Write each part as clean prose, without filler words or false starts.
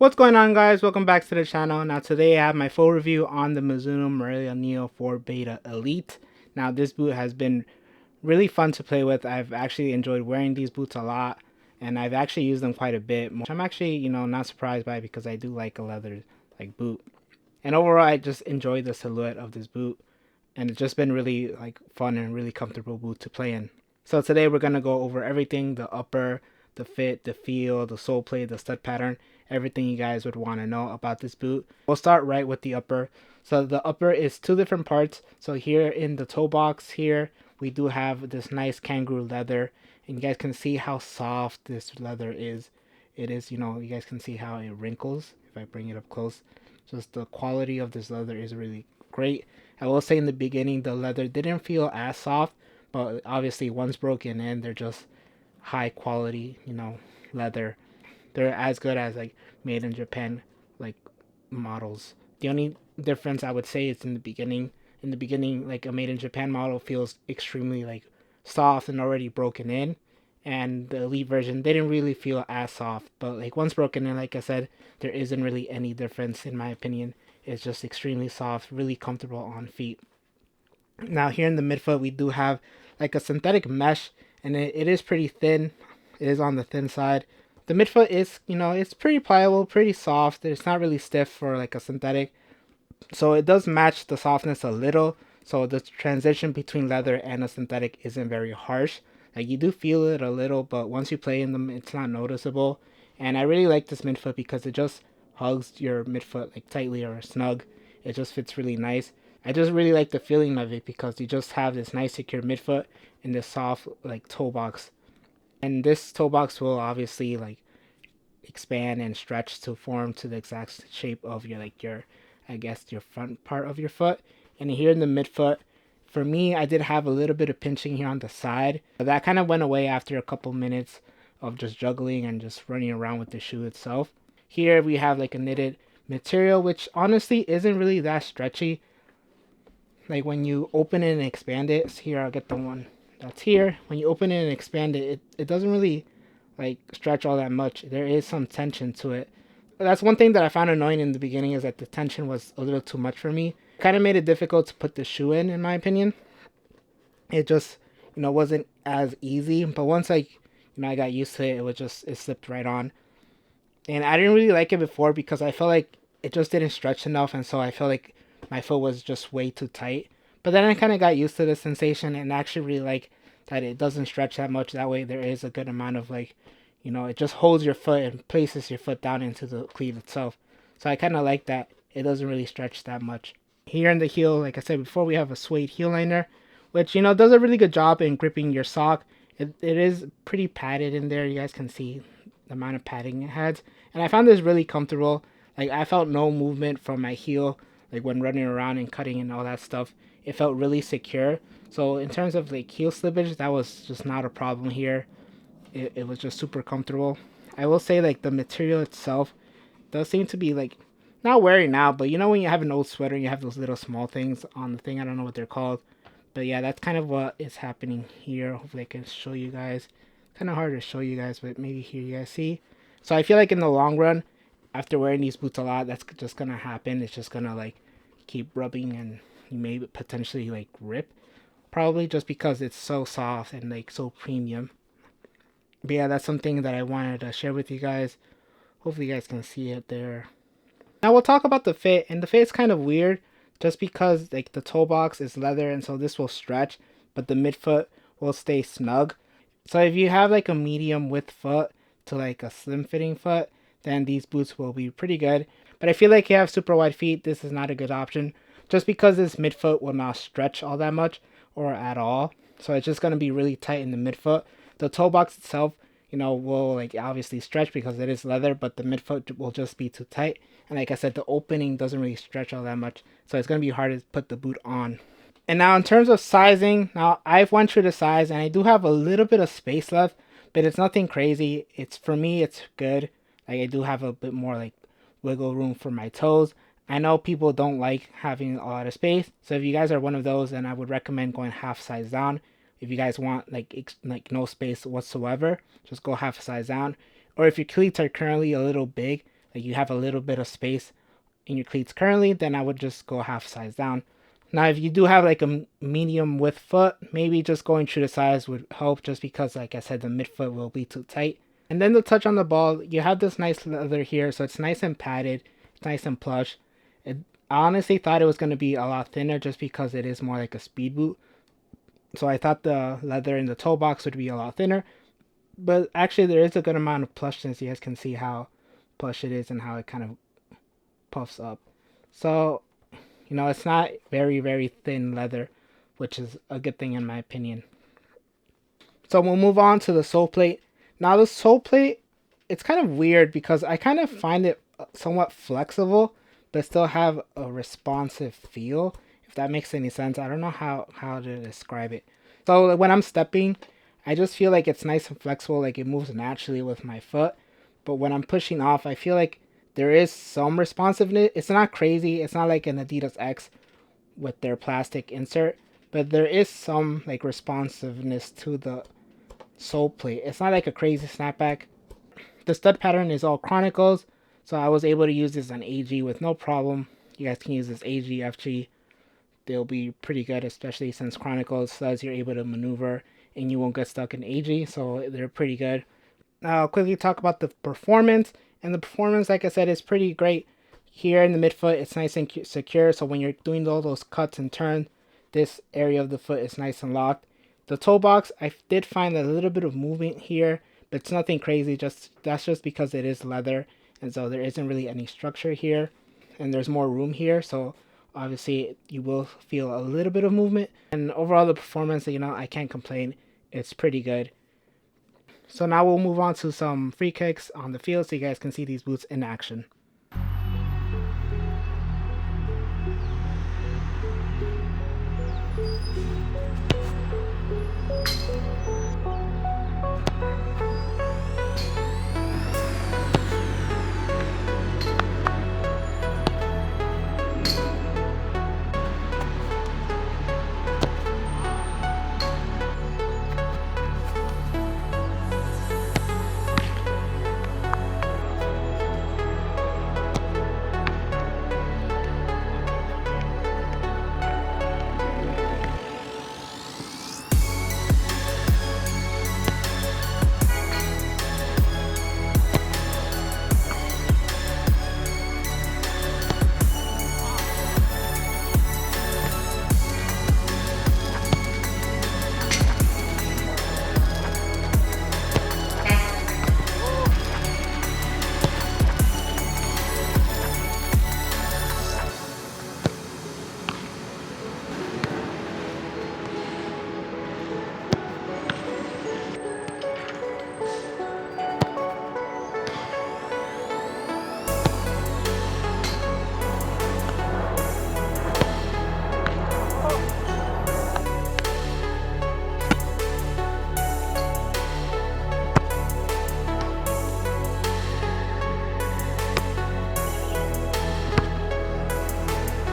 What's going on, guys? Welcome back to the channel. Now today I have my full review on the Mizuno Morelia Neo 4 Beta Elite. Now this boot has been really fun to play with. I've actually enjoyed wearing these boots a lot, and I've actually used them quite a bit. I'm actually, not surprised by it because I do like a leather boot. And overall, I just enjoy the silhouette of this boot, and it's just been really fun and really comfortable boot to play in. So today we're gonna go over everything: the upper, the fit, the feel, the sole play, the stud pattern, everything you guys would want to know about this boot. We'll start right with the upper. So the upper is two different parts. So here in the toe box here, we do have this nice kangaroo leather, and you guys can see how soft this leather is. It is, you guys can see how it wrinkles if I bring it up close. Just the quality of this leather is really great. I will say in the beginning the leather didn't feel as soft, but obviously once broken in, they're just high quality, leather. They're as good as made in Japan like models. The only difference I would say is in the beginning. In the beginning, like a made in Japan model feels extremely soft and already broken in, and the elite version didn't really feel as soft. But once broken in, like I said, there isn't really any difference in my opinion. It's just extremely soft, really comfortable on feet. Now here in the midfoot, we do have a synthetic mesh, and it is pretty thin. It is on the thin side. The midfoot is, it's pretty pliable, pretty soft. It's not really stiff for a synthetic, so it does match the softness a little. So the transition between leather and a synthetic isn't very harsh. You do feel it a little, but once you play in them, it's not noticeable. And I really like this midfoot because it just hugs your midfoot tightly or snug. It just fits really nice. I just really like the feeling of it because you just have this nice secure midfoot in this soft toe box. And this toe box will obviously expand and stretch to form to the exact shape of your I guess your front part of your foot. And here in the midfoot, for me, I did have a little bit of pinching here on the side, but that kind of went away after a couple minutes of just juggling and just running around with the shoe itself. Here we have a knitted material, which honestly isn't really that stretchy. When you open it and expand it, so here I'll get the one that's here. When you open it and expand it, it doesn't really stretch all that much. There is some tension to it. That's one thing that I found annoying in the beginning, is that the tension was a little too much for me. Kind of made it difficult to put the shoe in my opinion. It just, wasn't as easy. But once I got used to it, it slipped right on. And I didn't really like it before because I felt like it just didn't stretch enough, and so I felt like my foot was just way too tight. But then I kind of got used to the sensation and actually really like that it doesn't stretch that much. That way there is a good amount of it just holds your foot and places your foot down into the cleat itself. So I kind of like that it doesn't really stretch that much. Here in the heel, like I said before, we have a suede heel liner, which does a really good job in gripping your sock. It is pretty padded in there. You guys can see the amount of padding it has, and I found this really comfortable. I felt no movement from my heel, when running around and cutting and all that stuff. It felt really secure. So in terms of heel slippage, that was just not a problem here. It was just super comfortable. I will say the material itself does seem to be not wearing out, but when you have an old sweater, you have those little small things on the thing. I don't know what they're called, but yeah, that's kind of what is happening here. Hopefully I can show you guys. Kind of hard to show you guys, but maybe here you guys see. So I feel in the long run, after wearing these boots a lot, that's just gonna happen. It's just gonna keep rubbing, and you may potentially rip, probably just because it's so soft and so premium. But yeah, that's something that I wanted to share with you guys. Hopefully you guys can see it there. Now we'll talk about the fit, and the fit is kind of weird just because the toe box is leather, and so this will stretch, but the midfoot will stay snug. So if you have a medium width foot to a slim fitting foot, then these boots will be pretty good. But I feel if you have super wide feet, this is not a good option, just because this midfoot will not stretch all that much or at all. So it's just going to be really tight in the midfoot. The toe box itself, will obviously stretch because it is leather, but the midfoot will just be too tight. And like I said, the opening doesn't really stretch all that much, so it's going to be hard to put the boot on. And now in terms of sizing, now I've went through the size, and I do have a little bit of space left, but it's nothing crazy. For me, it's good. I do have a bit more wiggle room for my toes. I know people don't like having a lot of space, so if you guys are one of those, then I would recommend going half size down. If you guys want no space whatsoever, just go half size down. Or if your cleats are currently a little big, like you have a little bit of space in your cleats currently, then I would just go half size down. Now, if you do have like a medium width foot, maybe just going true to size would help, just because, like I said, the midfoot will be too tight. And then to touch on the ball, you have this nice leather here, so it's nice and padded, it's nice and plush. I honestly thought it was going to be a lot thinner just because it is more like a speed boot. So I thought the leather in the toe box would be a lot thinner. But actually there is a good amount of plushness. You guys can see how plush it is and how it kind of puffs up. So, it's not very, very thin leather, which is a good thing in my opinion. So we'll move on to the sole plate. Now the sole plate, it's kind of weird because I kind of find it somewhat flexible, but still have a responsive feel, if that makes any sense. I don't know how to describe it. So when I'm stepping, I just feel like it's nice and flexible, like it moves naturally with my foot. But when I'm pushing off, I feel like there is some responsiveness. It's not crazy. It's not like an Adidas X with their plastic insert, but there is some like responsiveness to the sole plate. It's not like a crazy snapback. The stud pattern is all Chronicles, so I was able to use this on AG with no problem. You guys can use this AG, FG. They'll be pretty good, especially since Chronicles studs you're able to maneuver and you won't get stuck in AG, so they're pretty good. Now I'll quickly talk about the performance. And the performance, like I said, is pretty great. Here in the midfoot, it's nice and secure, so when you're doing all those cuts and turns, this area of the foot is nice and locked. The toe box, I did find a little bit of movement here, but it's nothing crazy. That's just because it is leather, and so there isn't really any structure here, and there's more room here, so obviously you will feel a little bit of movement. And overall, the performance, I can't complain. It's pretty good. So now we'll move on to some free kicks on the field so you guys can see these boots in action.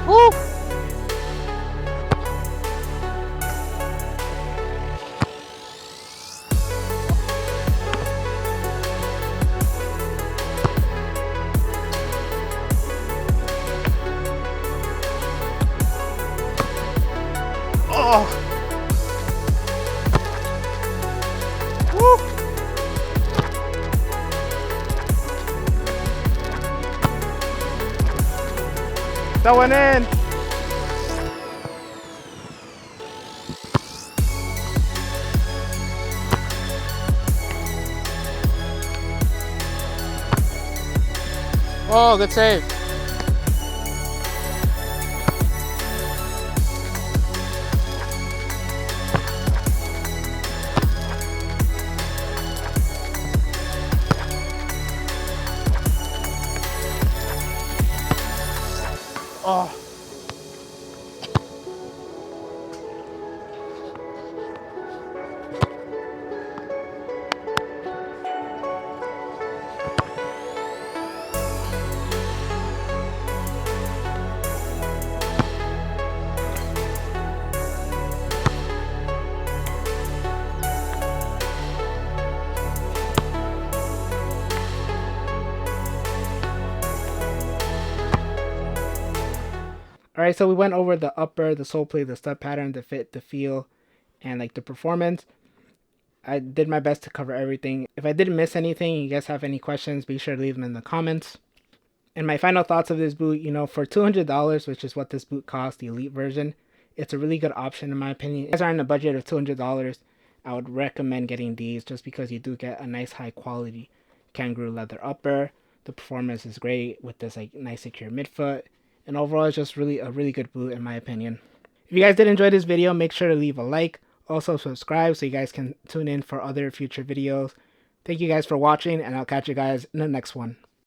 Woo! Oh! Woo! That went in! Oh, good save. Oh. Alright, so we went over the upper, the sole plate, the stud pattern, the fit, the feel, and like the performance. I did my best to cover everything. If I didn't miss anything, you guys have any questions, be sure to leave them in the comments. And my final thoughts of this boot, for $200, which is what this boot costs, the elite version, it's a really good option in my opinion. If you guys are in a budget of $200, I would recommend getting these just because you do get a nice high quality kangaroo leather upper. The performance is great with this like nice secure midfoot, and overall it's just really a really good boot in my opinion. If you guys did enjoy this video, make sure to leave a like. Also subscribe so you guys can tune in for other future videos. Thank you guys for watching, and I'll catch you guys in the next one.